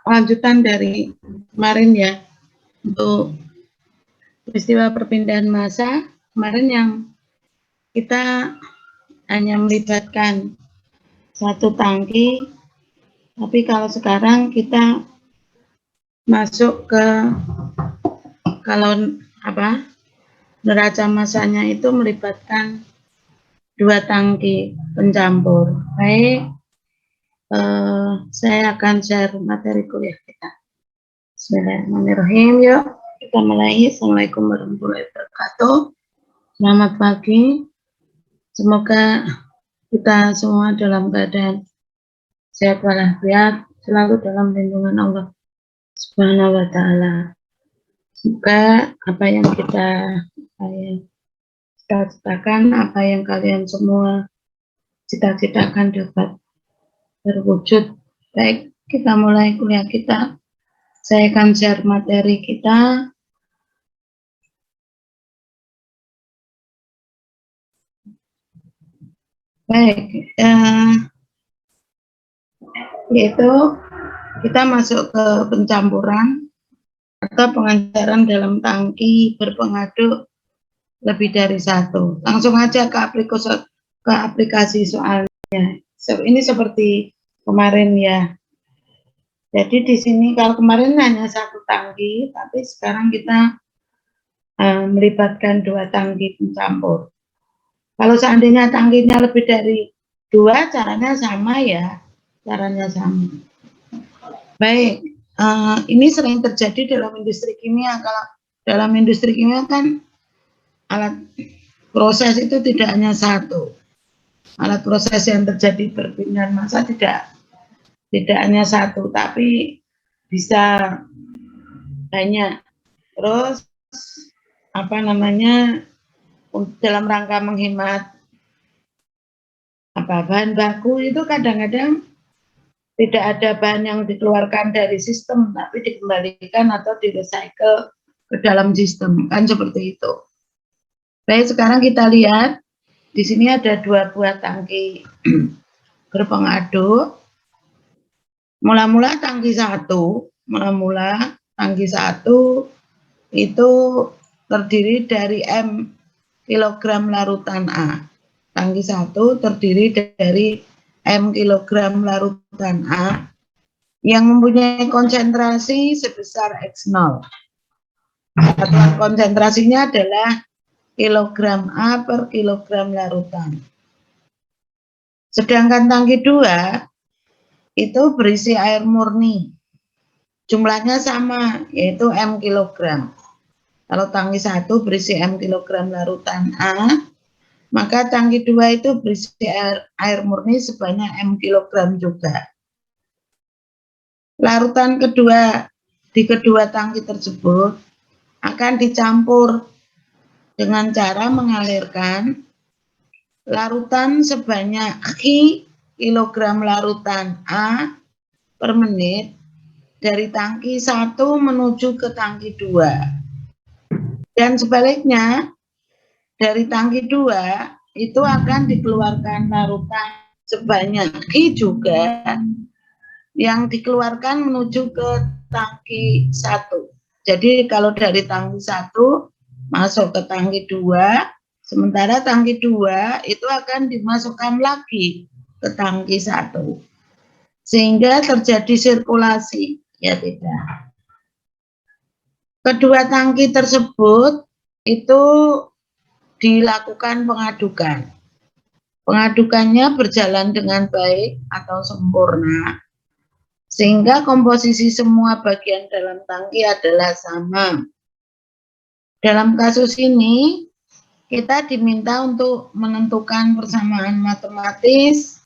lanjutan dari kemarin ya, untuk peristiwa perpindahan massa kemarin yang kita hanya melibatkan satu tangki, tapi kalau sekarang kita masuk ke kalau neraca massanya itu melibatkan 2 tangki pencampur. Baik, saya akan share materi kuliah kita. Bismillahirrahmanirrahim. Yuk kita mulai. Assalamualaikum warahmatullahi wabarakatuh. Selamat pagi. Semoga kita semua dalam keadaan sehat walafiat, selalu dalam lindungan Allah Subhanahu wa Ta'ala. Semoga apa yang kita cita-citakan, apa yang kalian semua cita-citakan dapat terwujud. Baik, kita mulai kuliah kita. Saya akan share materi kita. Baik, yaitu kita masuk ke pencampuran atau pengenceran dalam tangki berpengaduk lebih dari satu. Langsung aja ke aplikasi soalnya. Ini seperti kemarin ya. Jadi di sini kalau kemarin hanya satu tangki, tapi sekarang kita melibatkan 2 tangki pencampur. Kalau seandainya tangkinya lebih dari 2, caranya sama ya, caranya sama. Baik, ini sering terjadi dalam industri kimia. Kalau dalam industri kimia kan alat proses itu tidak hanya satu. Alat proses yang terjadi perpindahan massa tidak hanya satu, tapi bisa banyak. Terus dalam rangka menghemat bahan baku itu kadang-kadang tidak ada bahan yang dikeluarkan dari sistem, tapi dikembalikan atau direcycle ke dalam sistem, kan seperti itu. Baik, sekarang kita lihat di sini ada 2 buah tangki berpengaduk. Mula-mula tangki 1 itu terdiri dari M kilogram larutan A. Tangki 1 terdiri dari M kilogram larutan A yang mempunyai konsentrasi sebesar X0. Satuan konsentrasinya adalah kilogram A per kilogram larutan. Sedangkan tangki 2 itu berisi air murni. Jumlahnya sama, yaitu M kilogram. Kalau tangki 1 berisi M kilogram larutan A, maka tangki 2 itu berisi air murni sebanyak M kilogram juga. Larutan kedua di kedua tangki tersebut akan dicampur dengan cara mengalirkan larutan sebanyak I kilogram larutan A per menit dari tangki 1 menuju ke tangki 2. Dan sebaliknya, dari tangki 2 itu akan dikeluarkan larutan sebanyak I juga yang dikeluarkan menuju ke tangki 1. Jadi kalau dari tangki 1 masuk ke tangki 2, sementara tangki 2 itu akan dimasukkan lagi ke tangki 1. Sehingga terjadi sirkulasi, ya tidak. Kedua tangki tersebut itu dilakukan pengadukan. Pengadukannya berjalan dengan baik atau sempurna, sehingga komposisi semua bagian dalam tangki adalah sama. Dalam kasus ini, kita diminta untuk menentukan persamaan matematis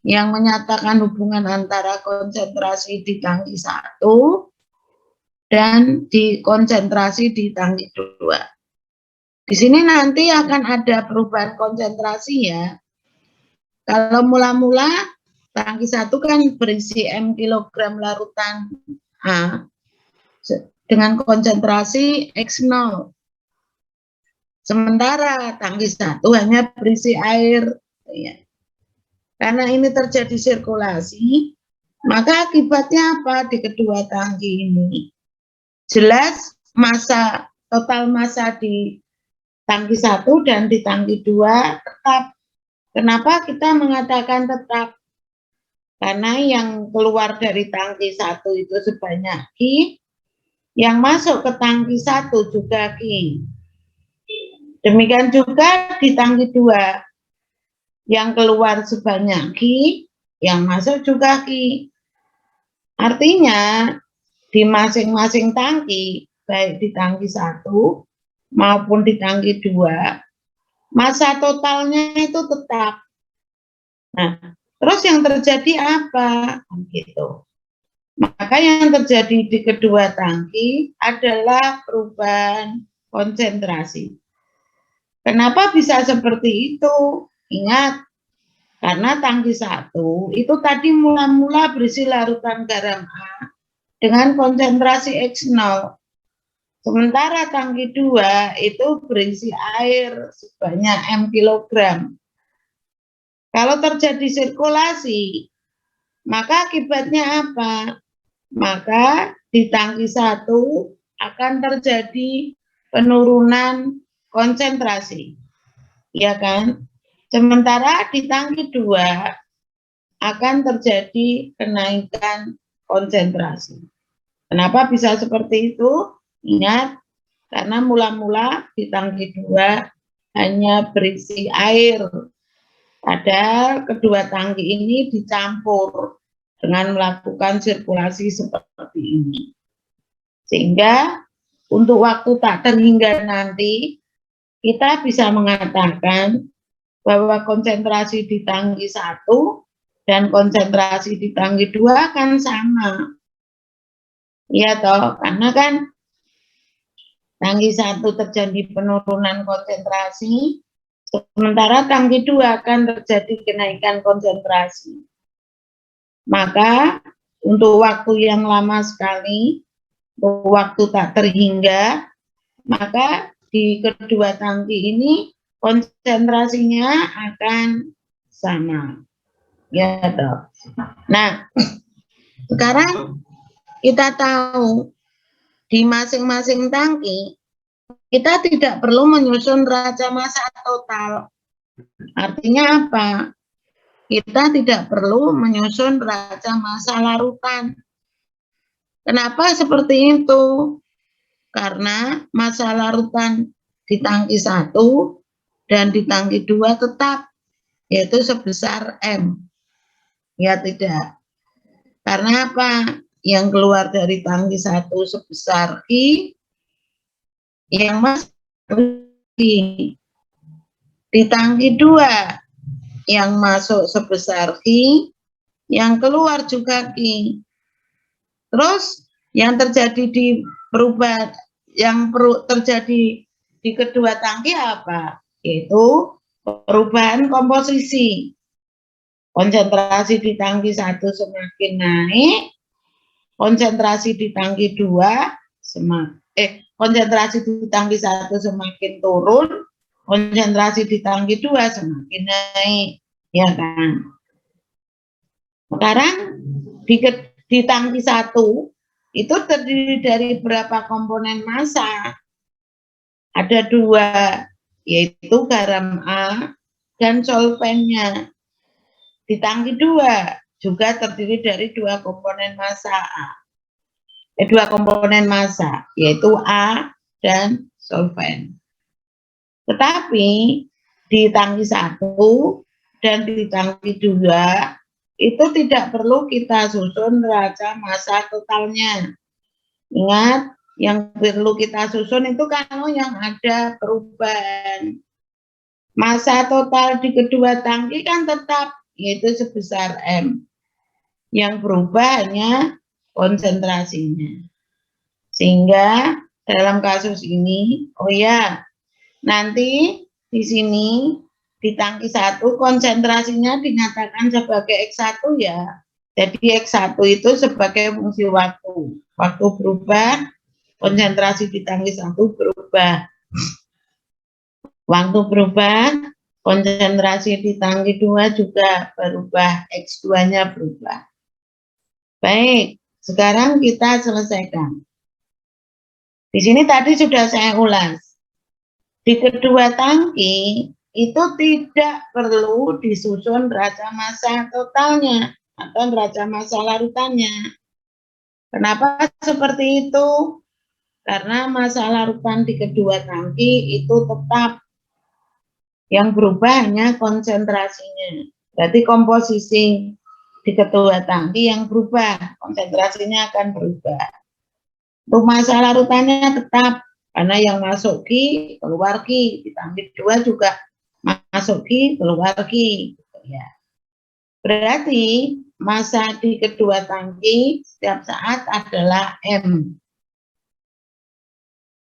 yang menyatakan hubungan antara konsentrasi di tangki 1 dan di konsentrasi di tangki 2. Di sini nanti akan ada perubahan konsentrasi ya. Kalau mula-mula tangki 1 kan berisi M kilogram larutan A dengan konsentrasi X0. Sementara tangki 1 hanya berisi air. Ya. Karena ini terjadi sirkulasi, Maka akibatnya apa di kedua tangki ini? Jelas total massa di tangki 1 dan di tangki 2 tetap. Kenapa kita mengatakan tetap? Karena yang keluar dari tangki 1 itu sebanyak Q, yang masuk ke tangki 1 juga Q. Demikian juga di tangki 2, yang keluar sebanyak Q, yang masuk juga Q. Artinya di masing-masing tangki, baik di tangki 1 maupun di tangki 2, massa totalnya itu tetap. Nah, terus yang terjadi apa? Gitu. Maka yang terjadi di kedua tangki adalah perubahan konsentrasi. Kenapa bisa seperti itu? Ingat, karena tangki 1 itu tadi mula-mula berisi larutan garam A dengan konsentrasi X0. Sementara tangki 2 itu berisi air sebanyak M kilogram. Kalau terjadi sirkulasi, maka akibatnya apa? Maka di tangki 1 akan terjadi penurunan konsentrasi. Ya kan? Sementara di tangki 2 akan terjadi kenaikan konsentrasi. Kenapa bisa seperti itu? Ingat, karena mula-mula di tangki 2 hanya berisi air. Padahal kedua tangki ini dicampur dengan melakukan sirkulasi seperti ini. Sehingga untuk waktu tak terhingga nanti, kita bisa mengatakan bahwa konsentrasi di tangki 1 dan konsentrasi di tangki 2 kan sama. Ya toh, karena kan tangki 1 terjadi penurunan konsentrasi, sementara tangki 2 akan terjadi kenaikan konsentrasi. Maka untuk waktu yang lama sekali, waktu tak terhingga, maka di kedua tangki ini konsentrasinya akan sama. Ya toh. Nah, sekarang kita tahu di masing-masing tangki kita tidak perlu menyusun raca massa total. Artinya apa? Kita tidak perlu menyusun raca massa larutan. Kenapa seperti itu? Karena massa larutan di tangki 1 dan di tangki 2 tetap, yaitu sebesar M. Ya tidak. Karena apa? Yang keluar dari tangki 1 sebesar I, yang masuk di tangki 2 yang masuk sebesar I, yang keluar juga I. Terus yang terjadi di perubahan yang terjadi di kedua tangki apa? Yaitu perubahan komposisi. Konsentrasi di tangki 1 semakin naik, konsentrasi di tangki 2 konsentrasi di tangki 1 semakin turun, konsentrasi di tangki 2 semakin naik, ya kan? Sekarang di tangki 1 itu terdiri dari berapa komponen massa? Ada 2, yaitu garam A dan solvennya. Di tangki 2 juga terdiri dari 2 komponen massa A. 2 komponen massa, yaitu A dan solven. Tetapi di tangki 1 dan di tangki 2 itu tidak perlu kita susun raca massa totalnya. Ingat, yang perlu kita susun itu kalau yang ada perubahan. Massa total di kedua tangki kan tetap, yaitu sebesar M. Yang berubah hanya konsentrasinya. Sehingga dalam kasus ini, oh ya, nanti di sini di tangki 1 konsentrasinya dinyatakan sebagai X1 ya. Jadi X1 itu sebagai fungsi waktu. Waktu berubah, konsentrasi di tangki 1 berubah. Waktu berubah, konsentrasi di tangki 2 juga berubah, X2-nya berubah. Baik, sekarang kita selesaikan. Di sini tadi sudah saya ulas. Di kedua tangki itu tidak perlu disusun neraca massa totalnya atau neraca massa larutannya. Kenapa seperti itu? Karena massa larutan di kedua tangki itu tetap, yang berubah hanya konsentrasinya. Berarti komposisi di kedua tangki yang berubah, konsentrasinya akan berubah. Untuk massa larutannya tetap, karena yang masuk Q keluar Q, di tangki 2 juga masuk Q keluar Q. Ya. Berarti massa di kedua tangki setiap saat adalah M.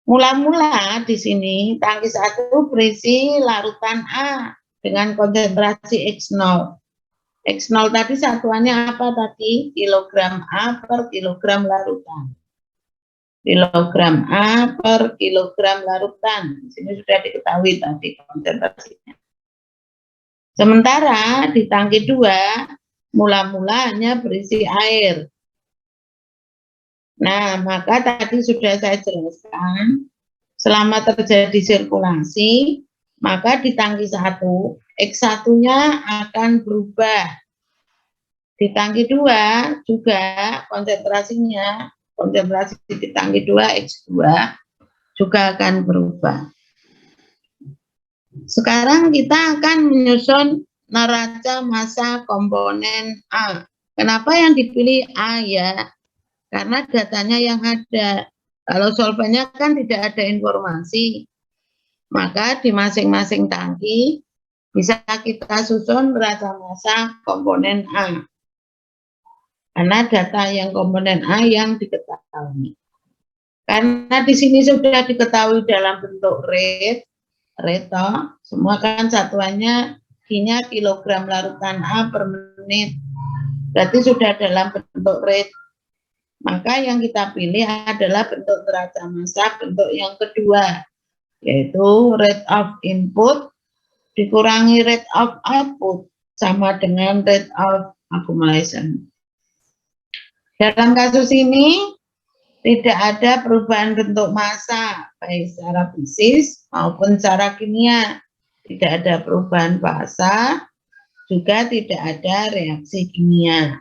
Mula-mula di sini tangki 1 berisi larutan A dengan konsentrasi X0. X0 tadi satuannya apa tadi? Kilogram A per kilogram larutan. Kilogram A per kilogram larutan. Di sini sudah diketahui tadi konsentrasinya. Sementara di tangki 2 mula-mula hanya berisi air. Nah, maka tadi sudah saya jelaskan, selama terjadi sirkulasi, maka di tangki 1, X1-nya akan berubah. Di tangki 2 juga konsentrasinya, konsentrasi di tangki 2, X2, juga akan berubah. Sekarang kita akan menyusun neraca massa komponen A. Kenapa yang dipilih A ya? Karena datanya yang ada. Kalau solvennya kan tidak ada informasi, maka di masing-masing tangki bisa kita susun neraca massa komponen A. Karena data yang komponen A yang diketahui. Karena di sini sudah diketahui dalam bentuk rate, semua kan satuannya Q-nya kilogram larutan A per menit. Berarti sudah dalam bentuk rate. Maka yang kita pilih adalah bentuk neraca massa bentuk yang kedua, yaitu rate of input dikurangi rate of output sama dengan rate of accumulation. Dalam kasus ini tidak ada perubahan bentuk massa baik secara fisik maupun secara kimia. Tidak ada perubahan fasa, juga tidak ada reaksi kimia.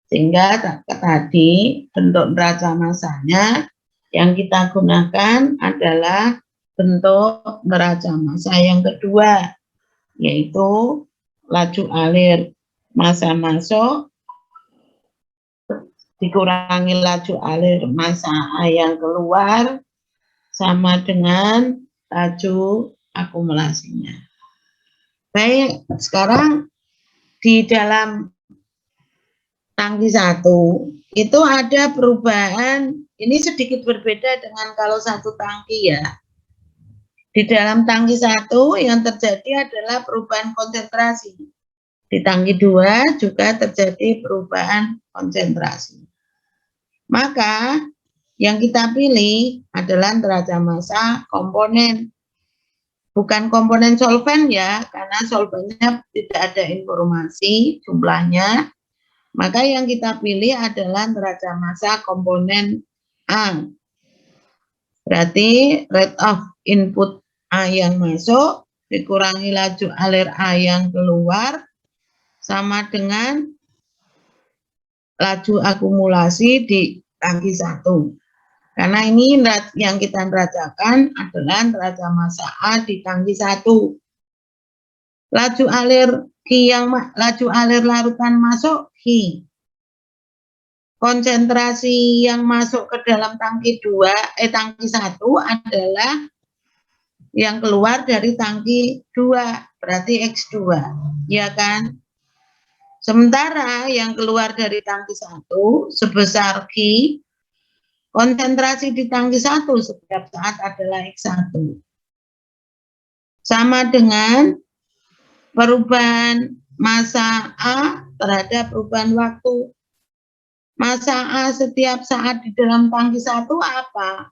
Sehingga tadi bentuk neraca massanya yang kita gunakan adalah bentuk neraca massa yang kedua, yaitu laju alir massa masuk dikurangi laju alir massa A yang keluar sama dengan laju akumulasinya. Baik, sekarang di dalam tangki 1 itu ada perubahan, ini sedikit berbeda dengan kalau satu tangki ya. Di dalam tangki 1 yang terjadi adalah perubahan konsentrasi. Di tangki 2 juga terjadi perubahan konsentrasi. Maka yang kita pilih adalah neraca massa komponen. Bukan komponen solven ya, karena solvennya tidak ada informasi jumlahnya. Maka yang kita pilih adalah neraca massa komponen A. Berarti rate of input A yang masuk dikurangi laju alir A yang keluar sama dengan laju akumulasi di tangki 1. Karena ini yang kita neracakan adalah neraca massa A di tangki 1. Laju alir larutan masuk Q. Konsentrasi yang masuk ke dalam tangki 1 adalah yang keluar dari tangki 2, berarti X2, ya kan? Sementara yang keluar dari tangki 1 sebesar Q, konsentrasi di tangki 1 setiap saat adalah X1. Sama dengan perubahan massa A terhadap perubahan waktu. Massa A setiap saat di dalam tangki 1 apa?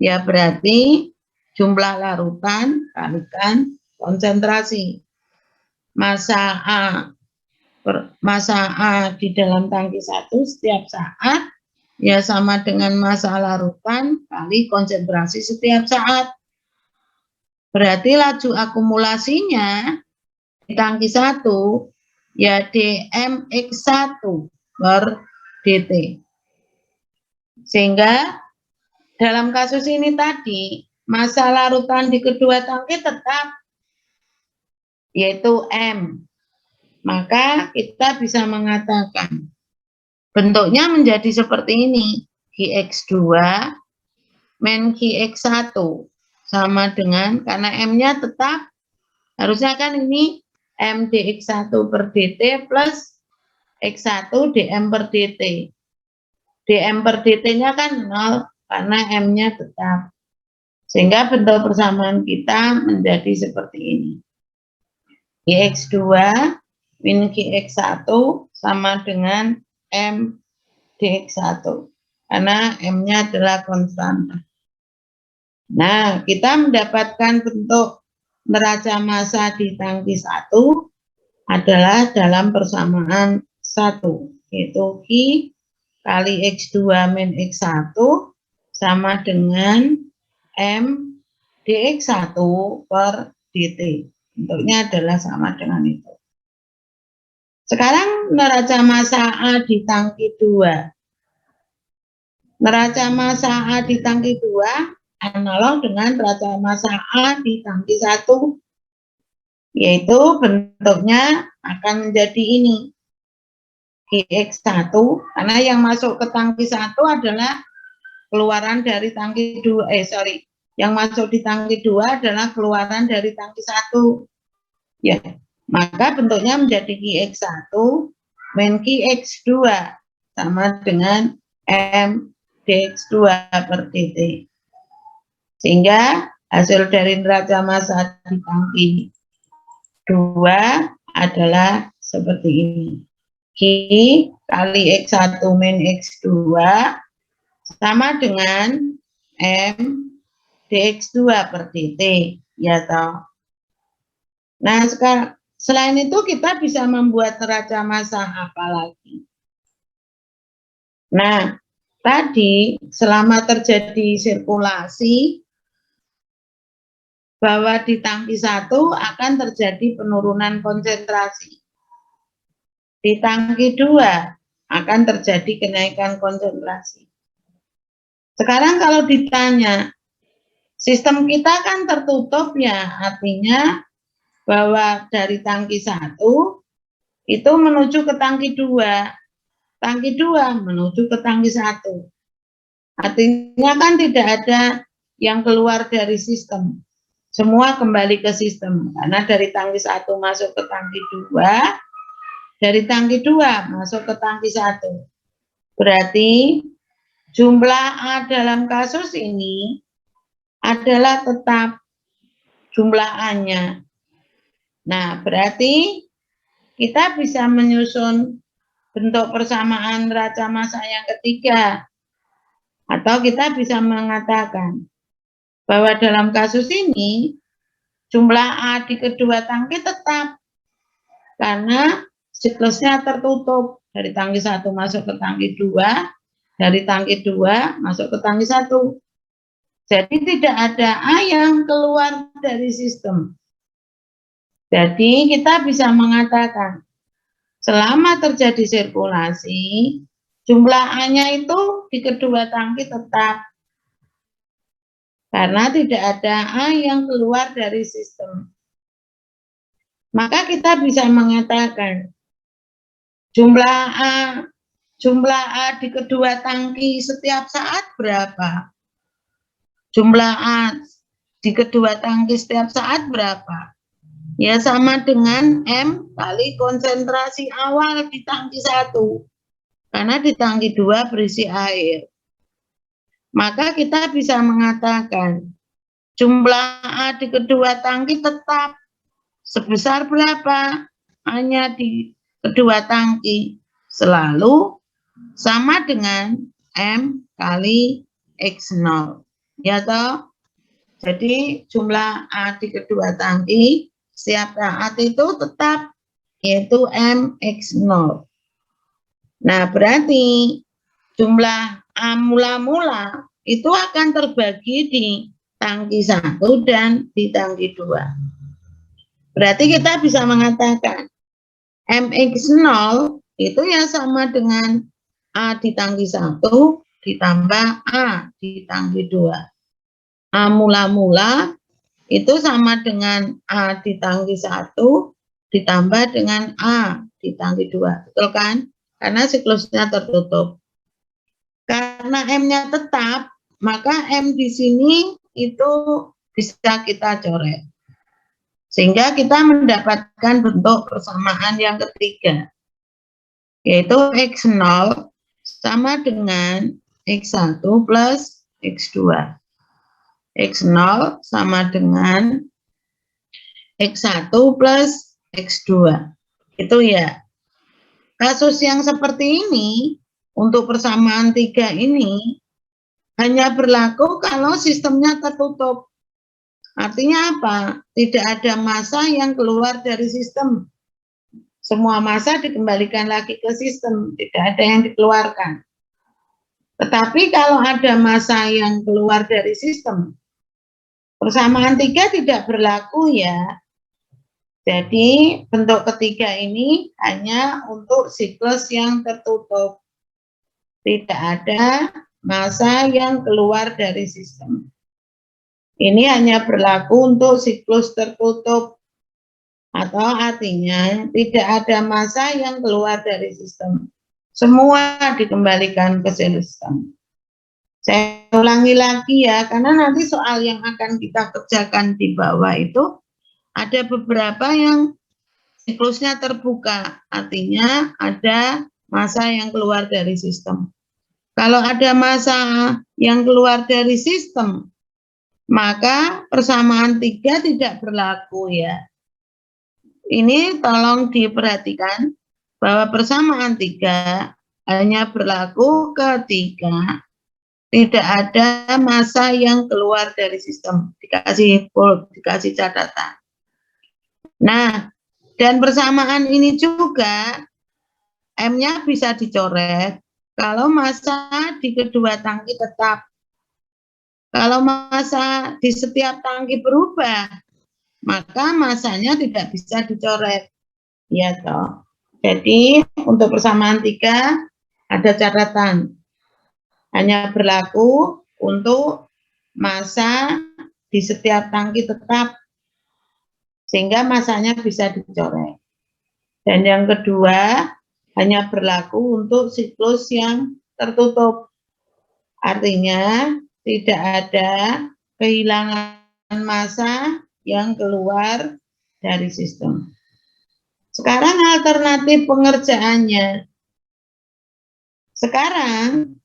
Ya berarti jumlah larutan kalikan konsentrasi. Massa A massa A di dalam tangki 1 setiap saat, ya sama dengan massa larutan kali konsentrasi setiap saat. Berarti laju akumulasinya di tangki 1 ya dmx1 per dt. Sehingga dalam kasus ini tadi massa larutan di kedua tangki tetap yaitu M. Maka kita bisa mengatakan bentuknya menjadi seperti ini. Gx2 min Gx1 sama dengan, karena M-nya tetap, harusnya kan ini M dx1 per dt plus x1 dm per dt. Dm per dt-nya kan 0 karena M-nya tetap. Sehingga bentuk persamaan kita menjadi seperti ini. Gx2 min Gx1 sama dengan M dx1. Karena M-nya adalah konstanta. Nah, kita mendapatkan bentuk neraca massa di tangki 1 adalah dalam persamaan 1, yaitu Q kali X2 min X1 sama dengan M dx1 per dt. Bentuknya adalah sama dengan itu. Sekarang neraca massa A di tangki 2. Neraca massa A di tangki 2 analog dengan neraca massa A di tangki 1. Yaitu bentuknya akan menjadi ini. Gx1, karena yang masuk ke tangki 1 adalah keluaran dari tangki 2. Yang masuk di tangki 2 adalah keluaran dari tangki 1. Ya, maka bentuknya menjadi Gx1 min Gx2 sama dengan M dx2 per dt. Sehingga hasil dari neraca massa di tangki 2 adalah seperti ini. Q kali X1 min X2 sama dengan M dx2 per dt, ya toh. Nah, sekarang selain itu kita bisa membuat neraca massa apa lagi? Nah, tadi selama terjadi sirkulasi bahwa di tangki 1 akan terjadi penurunan konsentrasi. Di tangki 2 akan terjadi kenaikan konsentrasi. Sekarang kalau ditanya, sistem kita kan tertutup ya, artinya bahwa dari tangki 1 itu menuju ke tangki 2. Tangki 2 menuju ke tangki 1. Artinya kan tidak ada yang keluar dari sistem. Semua kembali ke sistem. Karena dari tangki 1 masuk ke tangki 2, dari tangki 2 masuk ke tangki 1. Berarti jumlah A dalam kasus ini adalah tetap jumlah A-nya. Nah, berarti kita bisa menyusun bentuk persamaan neraca massa yang ketiga. Atau kita bisa mengatakan bahwa dalam kasus ini jumlah A di kedua tangki tetap. Karena siklusnya tertutup. Dari tangki 1 masuk ke tangki 2, dari tangki 2 masuk ke tangki 1. Jadi tidak ada A yang keluar dari sistem. Jadi kita bisa mengatakan selama terjadi sirkulasi, jumlah A-nya itu di kedua tangki tetap. Karena tidak ada A yang keluar dari sistem. Maka kita bisa mengatakan jumlah A di kedua tangki setiap saat berapa? Jumlah A di kedua tangki setiap saat berapa? Ya sama dengan M kali konsentrasi awal di tangki 1. Karena di tangki 2 berisi air. Maka kita bisa mengatakan jumlah A di kedua tangki tetap sebesar berapa? A-nya di kedua tangki selalu sama dengan M kali X0. Ya toh? Jadi jumlah A di kedua tangki setiap saat itu tetap yaitu MX0. Nah, berarti jumlah A mula-mula itu akan terbagi di tangki 1 dan di tangki 2. Berarti kita bisa mengatakan MX0 itu ya sama dengan A di tangki 1 ditambah A di tangki 2. A mula-mula itu sama dengan A di tangki 1 ditambah dengan A di tangki 2. Betul kan? Karena siklusnya tertutup. Karena M-nya tetap, maka M di sini itu bisa kita coret. Sehingga kita mendapatkan bentuk persamaan yang ketiga, yaitu X0 sama dengan X1 plus X2. X0 sama dengan X1 plus X2. Itu ya. Kasus yang seperti ini, untuk persamaan 3 ini, hanya berlaku kalau sistemnya tertutup. Artinya apa? Tidak ada massa yang keluar dari sistem. Semua massa dikembalikan lagi ke sistem, tidak ada yang dikeluarkan. Tetapi kalau ada massa yang keluar dari sistem, persamaan 3 tidak berlaku ya. Jadi bentuk ketiga ini hanya untuk siklus yang tertutup. Tidak ada massa yang keluar dari sistem. Ini hanya berlaku untuk siklus tertutup, atau artinya tidak ada massa yang keluar dari sistem. Semua dikembalikan ke sistem. Saya ulangi lagi ya, karena nanti soal yang akan kita kerjakan di bawah itu ada beberapa yang siklusnya terbuka, artinya ada massa yang keluar dari sistem. Kalau ada massa yang keluar dari sistem, maka persamaan 3 tidak berlaku ya. Ini tolong diperhatikan bahwa persamaan 3 hanya berlaku ketika tidak ada massa yang keluar dari sistem. Dikasih catatan. Nah, dan persamaan ini juga M-nya bisa dicoret kalau massa di kedua tangki tetap. Kalau massa di setiap tangki berubah, maka massanya tidak bisa dicoret. Ya toh. Jadi untuk persamaan 3 ada catatan. Hanya berlaku untuk massa di setiap tangki tetap. Sehingga massanya bisa dicoret. Dan yang kedua, hanya berlaku untuk siklus yang tertutup. Artinya tidak ada kehilangan massa yang keluar dari sistem. Sekarang alternatif pengerjaannya. Sekarang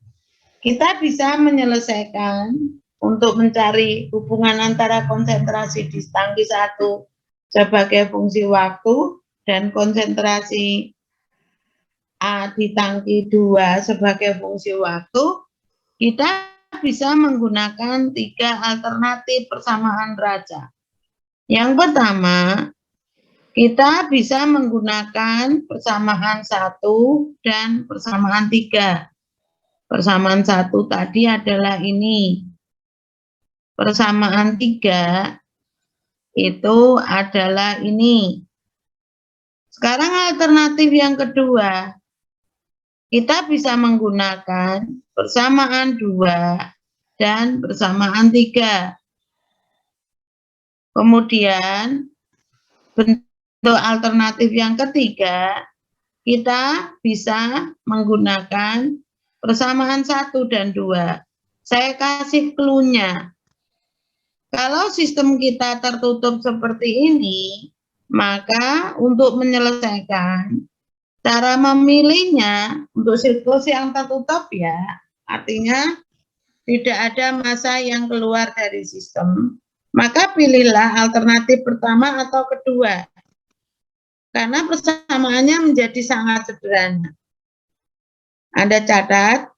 kita bisa menyelesaikan untuk mencari hubungan antara konsentrasi di tangki 1 sebagai fungsi waktu dan konsentrasi A di tangki 2 sebagai fungsi waktu. Kita bisa menggunakan 3 alternatif persamaan derajat. Yang pertama, kita bisa menggunakan persamaan 1 dan persamaan 3. Persamaan 1 tadi adalah ini. Persamaan 3 itu adalah ini. Sekarang alternatif yang kedua, kita bisa menggunakan persamaan 2 dan persamaan 3. Kemudian bentuk alternatif yang ketiga, kita bisa menggunakan persamaan 1 dan 2. Saya kasih clue-nya. Kalau sistem kita tertutup seperti ini, maka untuk menyelesaikan, cara memilihnya untuk siklus yang tertutup ya, artinya tidak ada massa yang keluar dari sistem, maka pilihlah alternatif pertama atau kedua. Karena persamaannya menjadi sangat sederhana. Anda catat,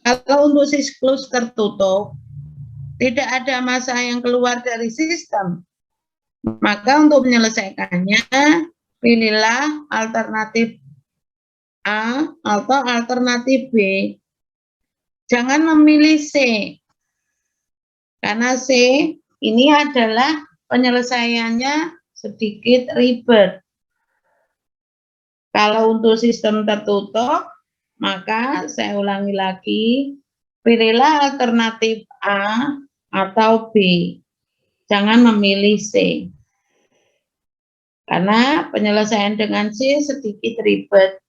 kalau untuk siklus tertutup, tidak ada massa yang keluar dari sistem, maka untuk menyelesaikannya, pilihlah alternatif A atau alternatif B. Jangan memilih C, karena C ini adalah penyelesaiannya sedikit ribet. Kalau untuk sistem tertutup, maka saya ulangi lagi, pilihlah alternatif A atau B. Jangan memilih C. Karena penyelesaian dengan C sedikit ribet.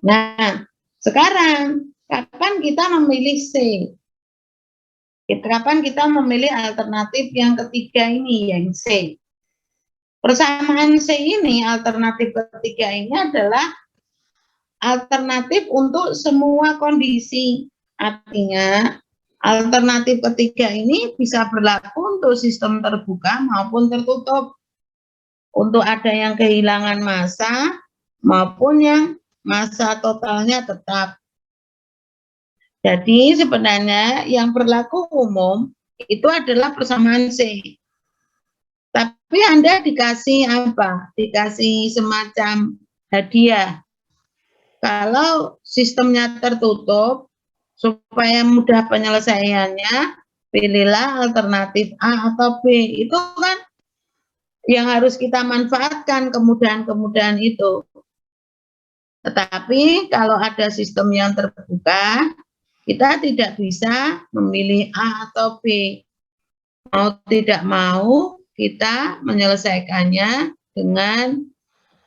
Nah, sekarang kapan kita memilih C? Kapan kita memilih alternatif yang ketiga ini, yang C? Persamaan C ini, alternatif ketiga ini adalah alternatif untuk semua kondisi. Artinya, alternatif ketiga ini bisa berlaku untuk sistem terbuka maupun tertutup. Untuk ada yang kehilangan massa maupun yang massa totalnya tetap. Jadi sebenarnya yang berlaku umum itu adalah persamaan C. Tapi Anda dikasih apa? Dikasih semacam hadiah. Kalau sistemnya tertutup, supaya mudah penyelesaiannya, pilihlah alternatif A atau B. Itu kan yang harus kita manfaatkan kemudahan-kemudahan itu. Tetapi kalau ada sistem yang terbuka, kita tidak bisa memilih A atau B. Mau tidak mau, kita menyelesaikannya dengan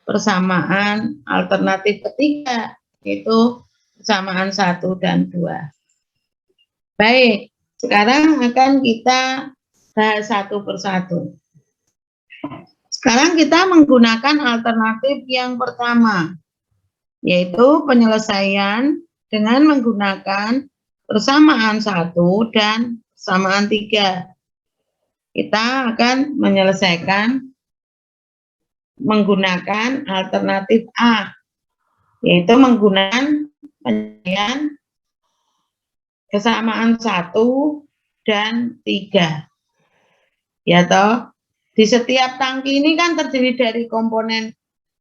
persamaan alternatif ketiga, yaitu persamaan 1 dan 2. Baik, sekarang akan kita bahas satu persatu. Sekarang kita menggunakan alternatif yang pertama, yaitu penyelesaian dengan menggunakan persamaan 1 dan persamaan 3. Kita akan menyelesaikan menggunakan alternatif A, yaitu menggunakan penyelesaian kesamaan 1 dan 3. Ya toh, di setiap tangki ini kan terdiri dari komponen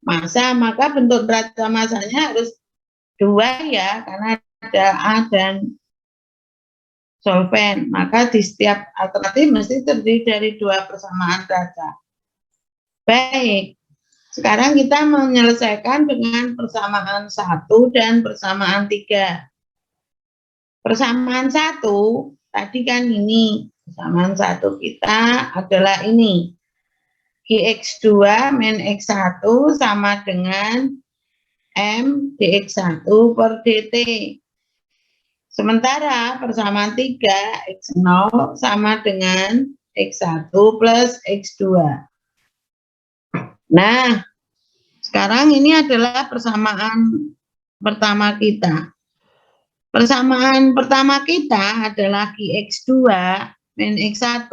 massa, maka bentuk neraca massanya harus 2 ya, karena ada A dan solvent. Maka di setiap alternatif mesti terdiri dari 2 persamaan neraca. Baik, sekarang kita menyelesaikan dengan persamaan 1 dan persamaan 3. Persamaan 1 tadi kan ini, persamaan 1 kita adalah ini. Gx2 min X1 sama dengan M dx1 per dt. Sementara persamaan 3, X0 sama dengan X1 plus X2. Nah, sekarang ini adalah persamaan pertama kita. Persamaan pertama kita adalah Gx2 min X1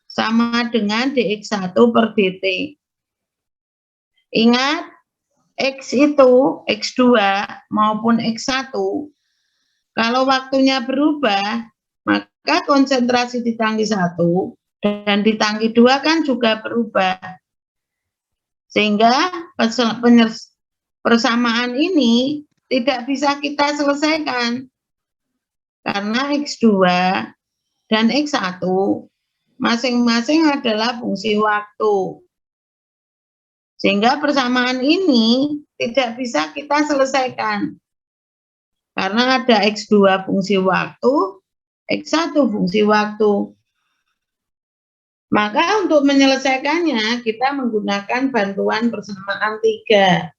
sama dengan dx1 per dt. Ingat, X itu, X2 maupun X1, kalau waktunya berubah, maka konsentrasi di tangki 1 dan di tangki 2 kan juga berubah. Sehingga persamaan ini tidak bisa kita selesaikan. Karena X2 dan X1 masing-masing adalah fungsi waktu. Sehingga persamaan ini tidak bisa kita selesaikan. Karena ada X2 fungsi waktu, X1 fungsi waktu. Maka untuk menyelesaikannya, kita menggunakan bantuan persamaan 3.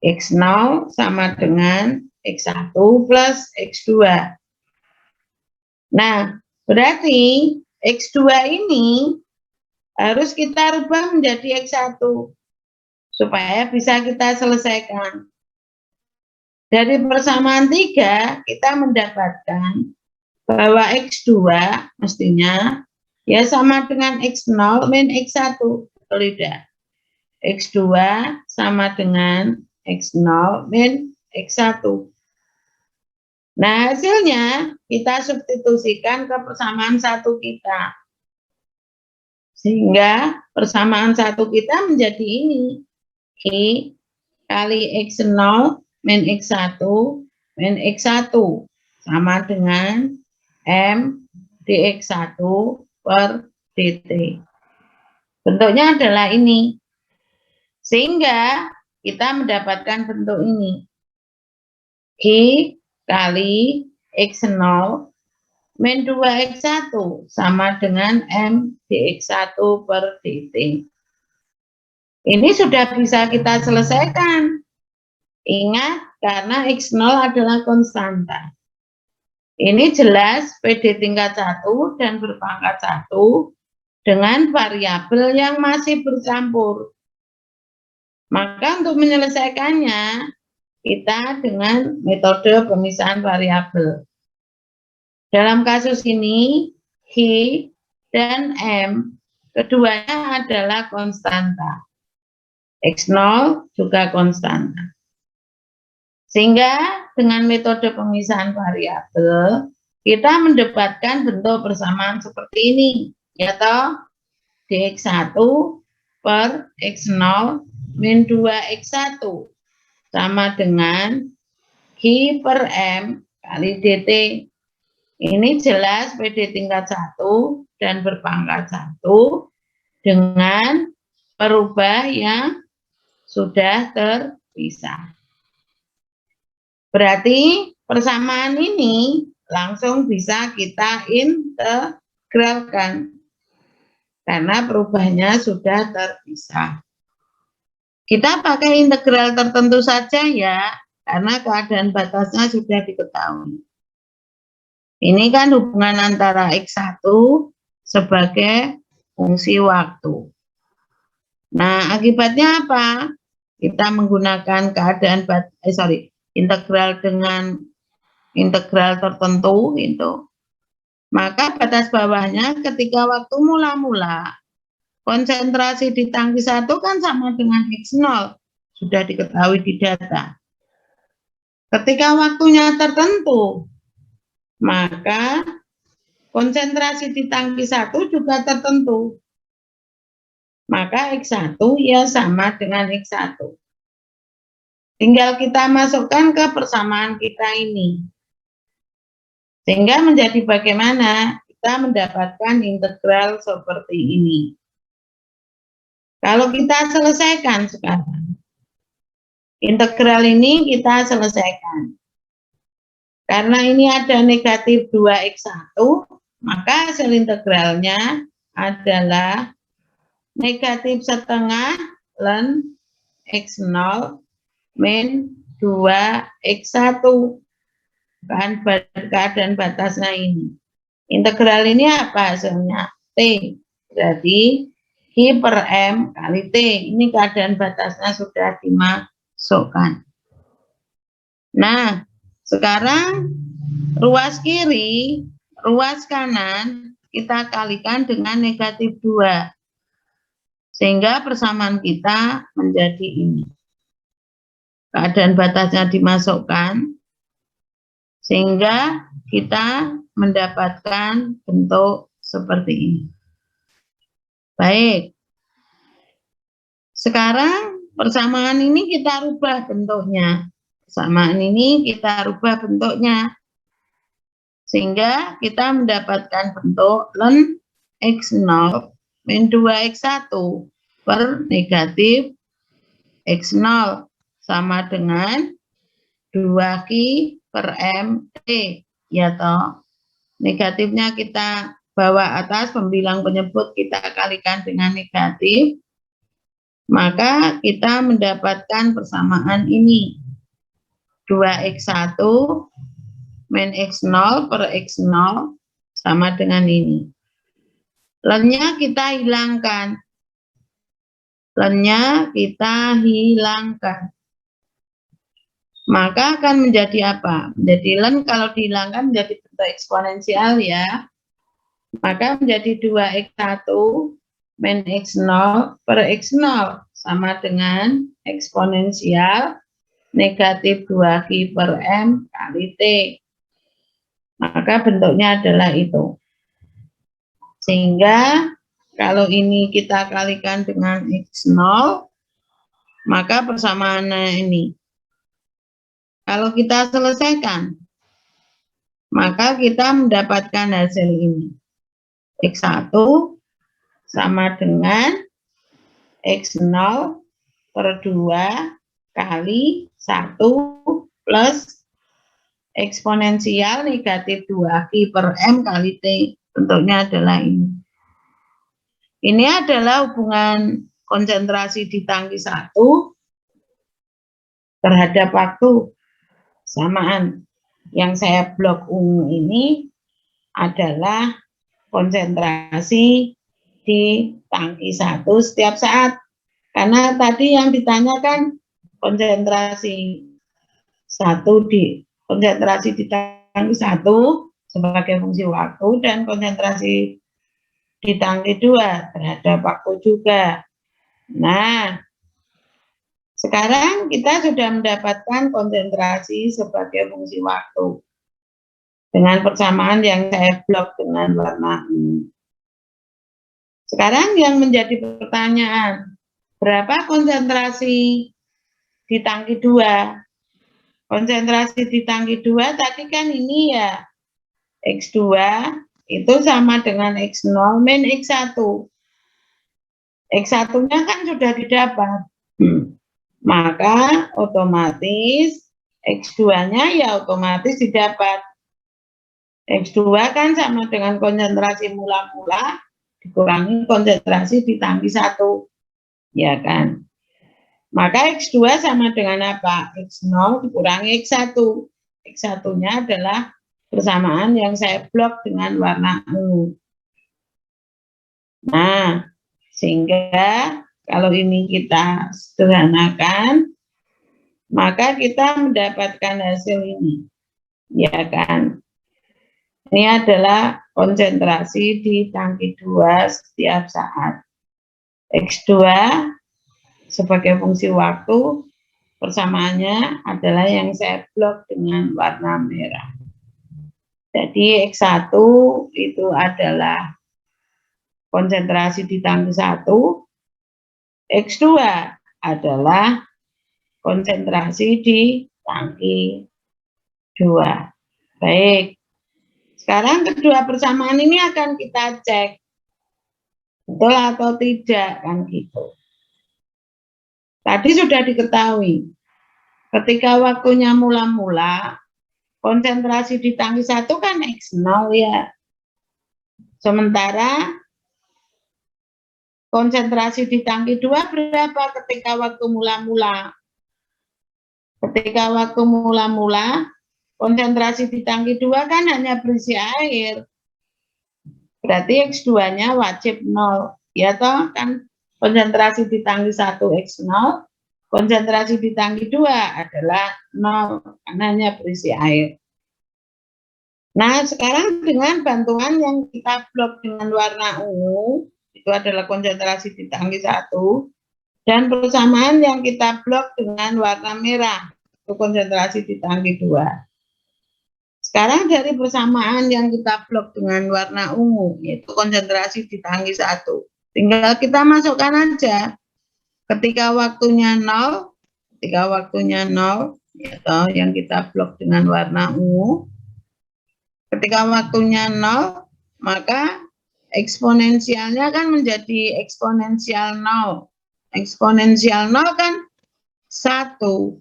X0 sama dengan X1 plus X2. Nah, berarti X2 ini harus kita rubah menjadi X1 supaya bisa kita selesaikan. Dari persamaan 3, kita mendapatkan bahwa X2 mestinya ya sama dengan X0 min X1. Betul tidak? X2 sama dengan X0 min X1. Nah, hasilnya kita substitusikan ke persamaan 1 kita. Sehingga persamaan satu kita menjadi ini. I kali X0 min X1 min X1 sama dengan M dx1 per dt. Bentuknya adalah ini. Sehingga kita mendapatkan bentuk ini. I kali X0 min 2X1 sama dengan M dx1 per dt. Ini sudah bisa kita selesaikan. Ingat, karena X0 adalah konstanta. Ini jelas PD tingkat 1 dan berpangkat 1 dengan variabel yang masih bercampur. Maka untuk menyelesaikannya, kita dengan metode pemisahan variabel. Dalam kasus ini, H dan M, keduanya adalah konstanta. X0 juga konstanta. Sehingga dengan metode pemisahan variabel, kita mendapatkan bentuk persamaan seperti ini, yaitu dx1 per x0 min 2x1 sama dengan H per M kali dt. Ini jelas PD tingkat 1 dan berpangkat 1 dengan perubah yang sudah terpisah. Berarti persamaan ini langsung bisa kita integralkan karena perubahannya sudah terpisah. Kita pakai integral tertentu saja ya, karena keadaan batasnya sudah diketahui. Ini kan hubungan antara X1 sebagai fungsi waktu. Nah, akibatnya apa? Kita menggunakan keadaan integral dengan integral tertentu itu. Maka batas bawahnya ketika waktu mula-mula konsentrasi di tangki 1 kan sama dengan X0, sudah diketahui di data. Ketika waktunya tertentu, maka konsentrasi di tangki 1 juga tertentu. Maka X1 ya sama dengan X1. Tinggal kita masukkan ke persamaan kita ini. Sehingga menjadi bagaimana kita mendapatkan integral seperti ini. Kalau kita selesaikan sekarang, integral ini kita selesaikan. Karena ini ada negatif 2x1, maka hasil integralnya adalah negatif setengah ln x0 min 2x1. Keadaan batasnya ini. Integral ini apa hasilnya? T. Berarti H per M kali T. Ini keadaan batasnya sudah dimasukkan. Nah, sekarang ruas kiri, ruas kanan kita kalikan dengan negatif 2. Sehingga persamaan kita menjadi ini. Keadaan batasnya dimasukkan. Sehingga kita mendapatkan bentuk seperti ini. Baik. Sekarang persamaan ini kita rubah bentuknya. Persamaan ini kita rubah bentuknya. Sehingga kita mendapatkan bentuk ln x0 min 2x1 per negatif x0 sama dengan 2Q per M T. Ya toh. Negatifnya kita bawa atas, pembilang penyebut kita kalikan dengan negatif. Maka kita mendapatkan persamaan ini. 2x1 min x0 per x0 sama dengan ini. Ln-nya kita hilangkan. Ln-nya kita hilangkan. Maka akan menjadi apa? Menjadi ln kalau dihilangkan menjadi bentuk eksponensial ya. Maka menjadi 2x1 min x0 per x0 sama dengan eksponensial negatif 2Q per M kali T. Maka bentuknya adalah itu. Sehingga Kalau ini kita kalikan dengan X0, maka persamaannya ini. Kalau kita selesaikan, maka kita mendapatkan hasil ini. X1 sama dengan X0 per 2 kali 1 plus eksponensial negatif 2Q per M kali T. Bentuknya adalah ini. Ini adalah hubungan konsentrasi di tangki 1 terhadap waktu samaan. Yang saya blok ungu ini adalah konsentrasi di tangki 1 setiap saat. Karena tadi yang ditanyakan konsentrasi di tangki 1 sebagai fungsi waktu dan konsentrasi di tangki 2 terhadap waktu juga. Nah, sekarang kita sudah mendapatkan konsentrasi sebagai fungsi waktu dengan persamaan yang saya blok dengan warna ungu. Sekarang yang menjadi pertanyaan, berapa konsentrasi di tangki 2? Konsentrasi di tangki 2 tadi kan ini ya, X2 itu sama dengan X0 min X1. X1-nya kan sudah didapat. Maka otomatis X2-nya ya otomatis didapat. X2 kan sama dengan konsentrasi mula-mula dikurangi konsentrasi di tangki 1. Ya kan? Maka X2 sama dengan apa? X0 dikurangi X1. X1-nya adalah persamaan yang saya blok dengan warna ungu. Nah, sehingga kalau ini kita sederhanakan, maka kita mendapatkan hasil ini. Ya kan? Ini adalah konsentrasi di tangki 2 setiap saat. X2 sebagai fungsi waktu, persamaannya adalah yang saya blok dengan warna merah. Jadi X1 itu adalah konsentrasi di tangki 1, X2 adalah konsentrasi di tangki 2. Baik, sekarang kedua persamaan ini akan kita cek betul atau tidak kan gitu. Tadi sudah diketahui, ketika waktunya mula-mula, konsentrasi di tangki 1 kan X0 ya. Sementara konsentrasi di tangki 2 berapa ketika waktu mula-mula? Ketika waktu mula-mula, konsentrasi di tangki 2 kan hanya berisi air. Berarti X2-nya wajib 0. Ya toh, kan konsentrasi di tangki 1 X0, konsentrasi di tangki 2 adalah 0, karena hanya berisi air. Nah, sekarang dengan bantuan yang kita blok dengan warna ungu, itu adalah konsentrasi di tangki 1, dan persamaan yang kita blok dengan warna merah, itu konsentrasi di tangki 2. Sekarang dari persamaan yang kita blok dengan warna ungu, yaitu konsentrasi di tangki 1, tinggal kita masukkan aja. Ketika waktunya 0, yaitu yang kita blok dengan warna ungu, ketika waktunya 0, maka eksponensialnya kan menjadi eksponensial 0. Eksponensial 0 kan 1.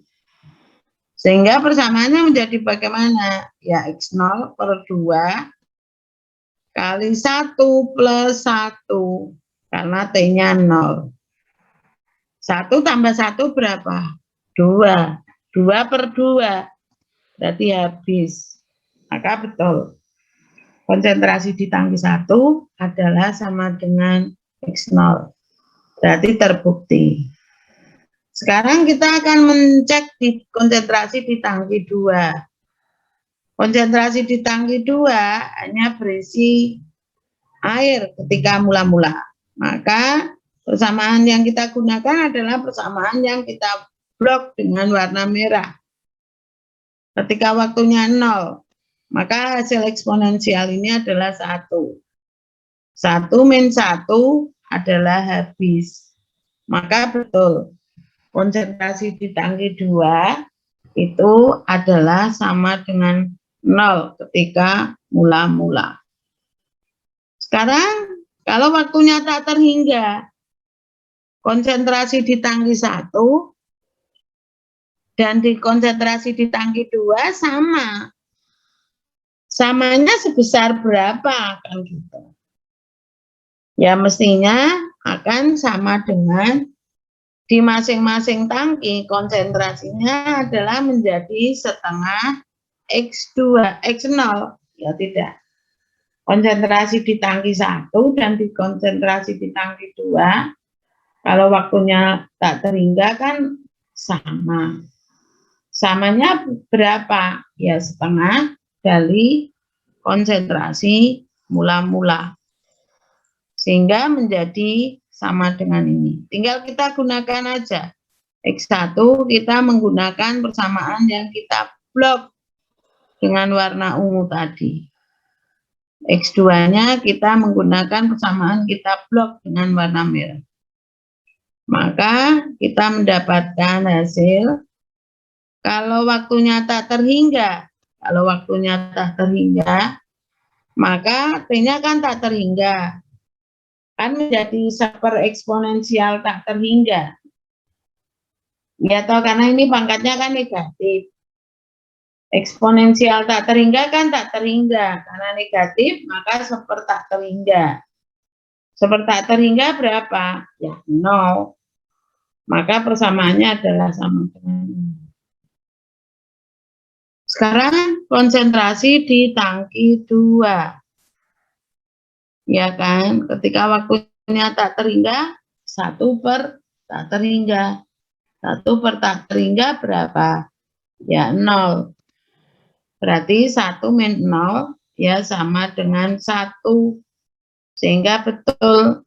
Sehingga persamaannya menjadi bagaimana? Ya, X0 per 2 kali 1 plus 1. Karena T-nya 0. 1 tambah 1 berapa? 2. 2 per 2. Berarti habis. Maka betul. Konsentrasi di tangki 1 adalah sama dengan X0. Berarti terbukti. Sekarang kita akan mencek di konsentrasi di tangki 2. Konsentrasi di tangki 2 hanya berisi air ketika mula-mula. Maka persamaan yang kita gunakan adalah persamaan yang kita blok dengan warna merah. Ketika waktunya 0, maka hasil eksponensial ini adalah 1. 1 min 1 adalah habis. Maka betul, konsentrasi di tangki 2 itu adalah sama dengan 0 ketika mula-mula. Sekarang, kalau waktunya tak terhingga, konsentrasi di tangki 1 dan di konsentrasi di tangki 2 sama. Samanya sebesar berapa kan gitu. Ya mestinya akan sama dengan di masing-masing tangki konsentrasinya adalah menjadi setengah X2, X0. Ya tidak. Konsentrasi di tangki 1 dan di konsentrasi di tangki 2 kalau waktunya tak terhingga kan sama. Samanya berapa? Ya setengah dari konsentrasi mula-mula. Sehingga menjadi sama dengan ini. Tinggal kita gunakan aja. X1 kita menggunakan persamaan yang kita blok dengan warna ungu tadi. X2-nya kita menggunakan persamaan kita blok dengan warna merah. Maka kita mendapatkan hasil kalau waktunya tak terhingga. Kalau waktunya tak terhingga, maka T-nya kan tak terhingga. Kan menjadi super eksponensial tak terhingga. Ya toh, karena ini pangkatnya kan negatif. Eksponensial tak terhingga kan tak terhingga. Karena negatif, maka super tak terhingga. Super tak terhingga berapa? Ya 0. Maka persamaannya adalah sama dengan ini. Sekarang konsentrasi di tangki 2. Ya kan, ketika waktunya tak terhingga, 1 per tak terhingga. 1 per tak terhingga berapa? Ya 0. Berarti 1 min 0 ya sama dengan 1. Sehingga betul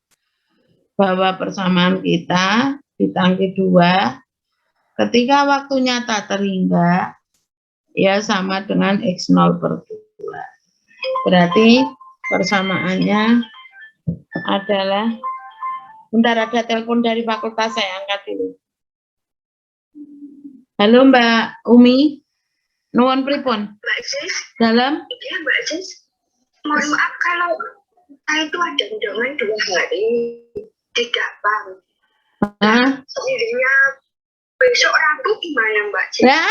bahwa persamaan kita di tangki 2 ketika waktunya tak terhingga ya sama dengan X0 per 2. Berarti persamaannya adalah, bentar ada telepon dari fakultas, saya angkat dulu. Halo Mbak Umi, nuwun pripun? Mbak Sis. Dalam? Iya Mbak Sis. Mohon maaf kalau saya itu ada undangan 2 hari di Gapang. Sendirinya besok Rabu gimana Mbak Sis? Ya,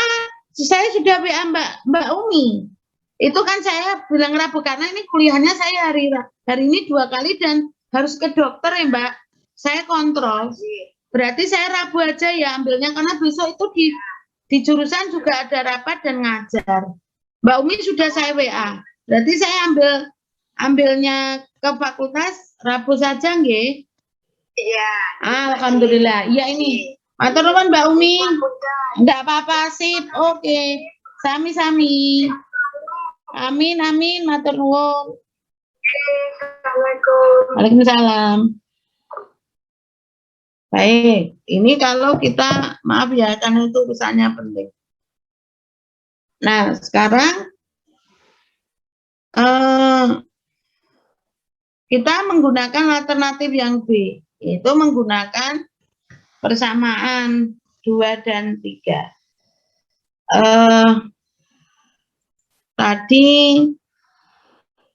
saya sudah WA Mbak Umi. Itu kan saya bilang Rabu karena ini kuliahnya saya hari ini 2 kali dan harus ke dokter ya Mbak. Saya kontrol. Berarti saya Rabu aja ya ambilnya karena besok itu di jurusan juga ada rapat dan ngajar. Mbak Umi sudah saya WA. Berarti saya ambilnya ke fakultas Rabu saja nggih? Iya. Alhamdulillah. Iya ini. Matur nuwun Mbak Umi. Enggak apa-apa, sip. Oke. Sami-sami. Amin amin, matur nuwun. Assalamualaikum. Waalaikumsalam. Baik, ini kalau kita, maaf ya, karena itu urusannya penting. Nah, sekarang kita menggunakan alternatif yang B, yaitu menggunakan persamaan 2 dan 3. Tadi,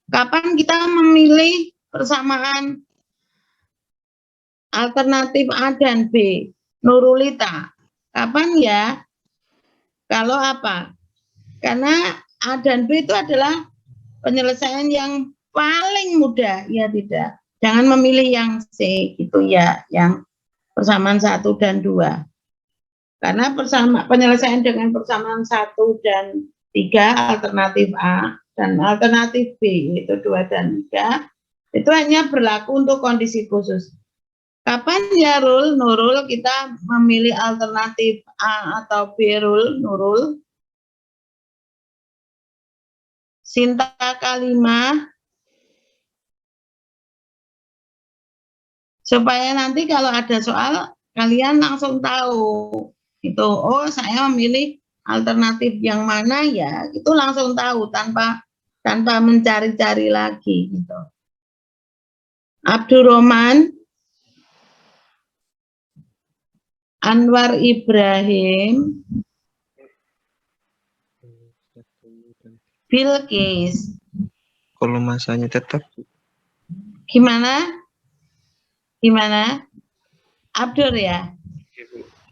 kapan kita memilih persamaan alternatif A dan B? Nurulita, kapan ya? Kalau apa? Karena A dan B itu adalah penyelesaian yang paling mudah, ya tidak. Jangan memilih yang C gitu ya, yang persamaan 1 dan 2. Karena penyelesaian dengan persamaan 1 dan 3 alternatif A dan alternatif B yaitu 2 dan 3 itu hanya berlaku untuk kondisi khusus. Kapan ya Nurul kita memilih alternatif A atau B Nurul? Sinta Kalimah, supaya nanti kalau ada soal kalian langsung tahu itu, oh saya memilih alternatif yang mana ya, itu langsung tahu tanpa mencari-cari lagi gitu. Abdurrahman, Anwar Ibrahim, Bilqis. Kalau masanya tetap, Gimana? Gimana? Abdur ya?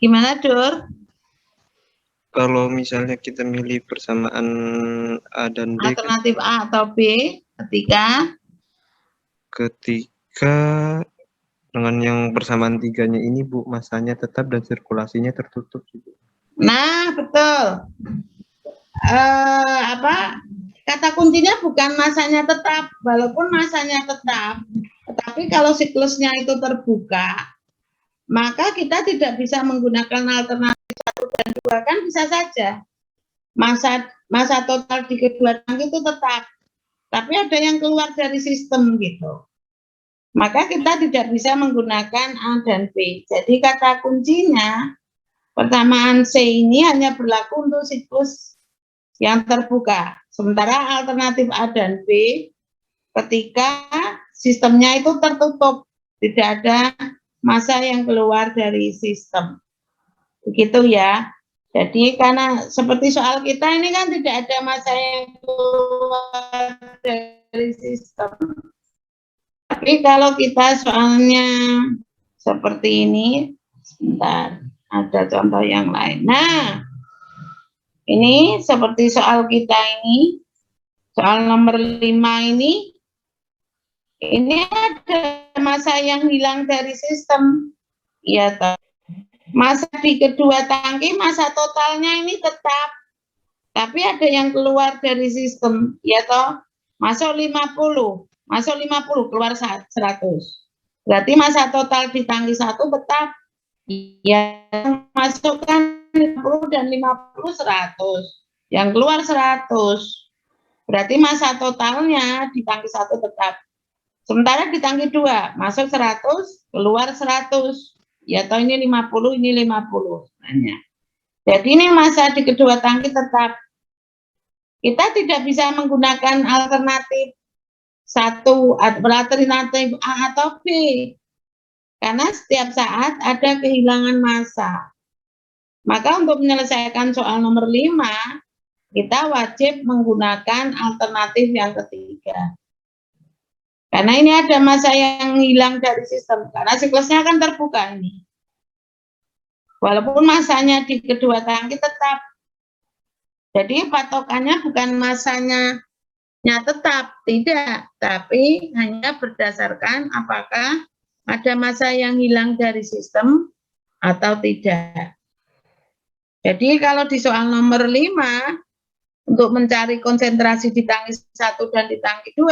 Gimana, Dur? kalau misalnya kita milih persamaan A dan B Alternatif A atau B ketika dengan yang persamaan tiganya ini, Bu, masanya tetap dan sirkulasinya tertutup. Nah, betul. Kata kuncinya bukan masanya tetap, walaupun masanya tetap, tetapi kalau siklusnya itu terbuka, maka kita tidak bisa menggunakan alternatif 1 dan 2, kan bisa saja. Masa total di kedua tangki itu tetap, tapi ada yang keluar dari sistem gitu. Maka kita tidak bisa menggunakan A dan B. Jadi kata kuncinya, persamaan C ini hanya berlaku untuk siklus yang terbuka. Sementara alternatif A dan B ketika sistemnya itu tertutup, tidak ada massa yang keluar dari sistem. Begitu ya. Jadi karena seperti soal kita ini kan tidak ada massa yang keluar dari sistem. Tapi kalau kita soalnya seperti ini, sebentar, ada contoh yang lain. Nah, ini seperti soal kita ini, soal nomor 5 ini ada massa yang hilang dari sistem. Iya, toh. Massa di kedua tangki, massa totalnya ini tetap, tapi ada yang keluar dari sistem, ya toh. Masuk 50, masuk 50 keluar 100. Berarti massa total di tangki 1 tetap. Ya, masukkan 50 dan 50 100. Yang keluar 100. Berarti massa totalnya di tangki 1 tetap. Sementara di tangki 2 masuk 100, keluar 100. Ya toh ini 50, ini 50. Sebenarnya. Jadi ini massa di kedua tangki tetap. Kita tidak bisa menggunakan alternatif 1 atau alternatif A atau B. Karena setiap saat ada kehilangan massa. Maka untuk menyelesaikan soal nomor 5, kita wajib menggunakan alternatif yang ketiga. Karena ini ada massa yang hilang dari sistem. Karena siklusnya akan terbuka ini. Walaupun massanya di kedua tangki tetap. Jadi patokannya bukan massanya tetap, tidak. Tapi hanya berdasarkan apakah ada massa yang hilang dari sistem atau tidak. Jadi kalau di soal nomor 5, untuk mencari konsentrasi di tangki 1 dan di tangki 2,